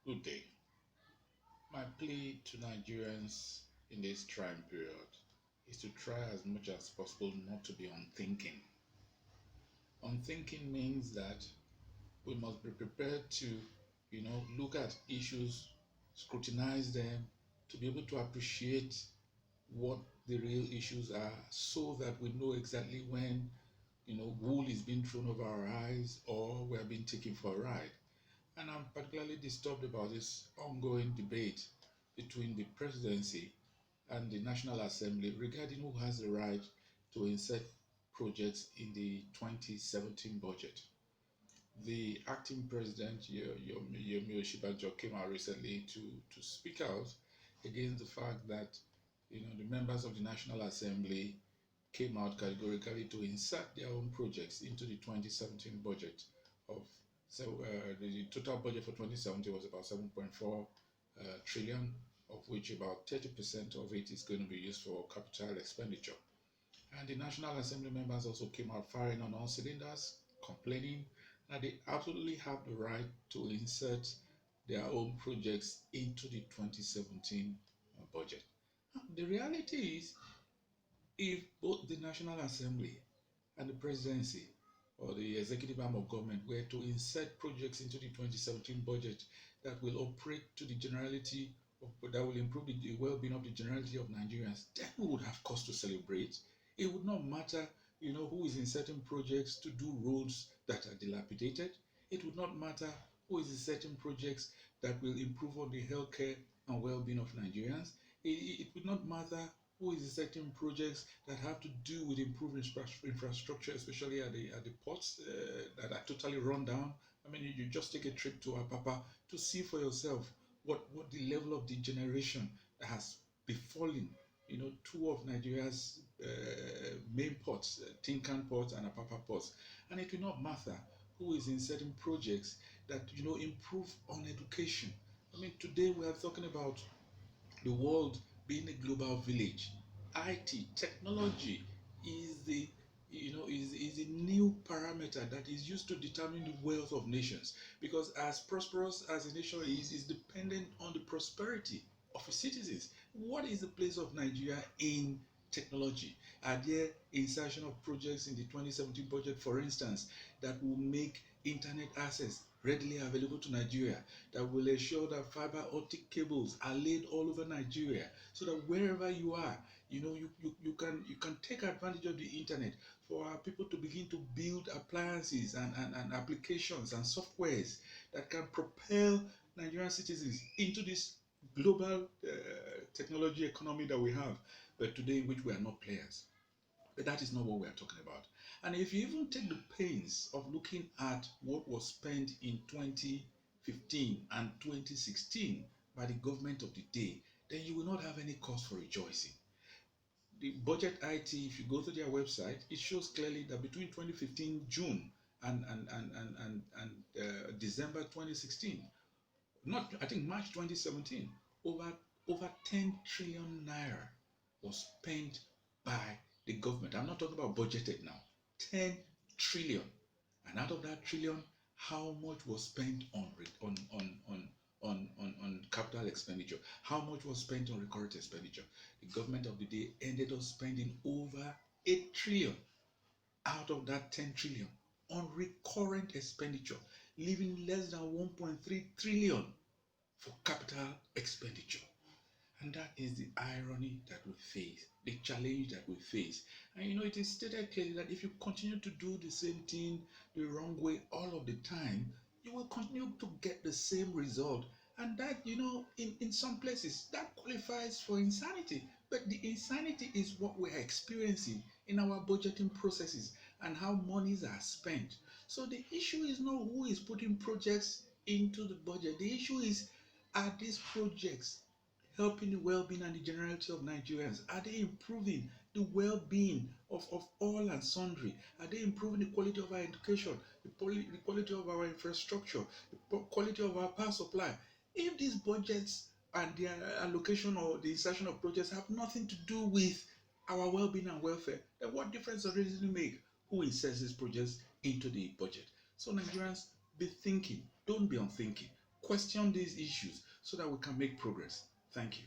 Good day. My plea to Nigerians in this trying period is to try as much as possible not to be unthinking. Unthinking means that we must be prepared to, look at issues, scrutinize them, to be able to appreciate what the real issues are so that we know exactly when, wool is being thrown over our eyes or we are being taken for a ride. And I'm particularly disturbed about this ongoing debate between the presidency and the National Assembly regarding who has the right to insert projects in the 2017 budget. The acting president, Yomi Oshibanjo, came out recently to speak out against the fact that the members of the National Assembly came out categorically to insert their own projects into the 2017 budget of the total budget for 2017 was about 7.4 trillion, of which about 30% of it is going to be used for capital expenditure. And the National Assembly members also came out firing on all cylinders, complaining that they absolutely have the right to insert their own projects into the 2017 budget. The reality is, if both the National Assembly and the presidency or the executive arm of government were to insert projects into the 2017 budget that will operate to the generality of, that will improve the well-being of the generality of Nigerians, then we would have cause to celebrate. It would not matter, who is inserting projects to do roads that are dilapidated. It would not matter who is inserting projects that will improve on the healthcare and well-being of Nigerians. It would not matter who is setting projects that have to do with improving infrastructure, especially at the ports that are totally run down. I mean, you just take a trip to Apapa to see for yourself what the level of degeneration that has befallen. Two of Nigeria's main ports, Tinkan Port and Apapa ports, and it will not matter who is inserting projects that improve on education. I mean, today we are talking about the world being a global village. IT technology is the a new parameter that is used to determine the wealth of nations, because as prosperous as a nation is dependent on the prosperity of its citizens. What is the place of Nigeria in technology? Are there insertion of projects in the 2017 budget, for instance, that will make internet access readily available to Nigeria, that will ensure that fiber optic cables are laid all over Nigeria, so that wherever you are, you can take advantage of the internet for our people to begin to build appliances and applications and softwares that can propel Nigerian citizens into this global technology economy that we have, but today in which we are not players. But that is not what we are talking about. And if you even take the pains of looking at what was spent in 2015 and 2016 by the government of the day, then you will not have any cause for rejoicing. The budget IT, if you go to their website, it shows clearly that between 2015 June and December 2016, not I think March 2017, over 10 trillion naira was spent by the government. I'm not talking about budgeted now. 10 trillion. And out of that trillion, how much was spent on capital expenditure? How much was spent on recurrent expenditure? The government of the day ended up spending over 8 trillion out of that 10 trillion on recurrent expenditure, leaving less than 1.3 trillion for capital expenditure. And that is the irony that we face, the challenge that we face. And it is stated clearly that if you continue to do the same thing the wrong way all of the time, you will continue to get the same result. And that, in some places, that qualifies for insanity. But the insanity is what we are experiencing in our budgeting processes and how monies are spent. So the issue is not who is putting projects into the budget. The issue is, are these projects helping the well-being and the generality of Nigerians? Are they improving the well-being of all and sundry? Are they improving the quality of our education, the quality of our infrastructure, the quality of our power supply? If these budgets and their allocation or the insertion of projects have nothing to do with our well-being and welfare, then what difference does it really make who inserts these projects into the budget? So Nigerians, be thinking, don't be unthinking. question these issues so that we can make progress. Thank you.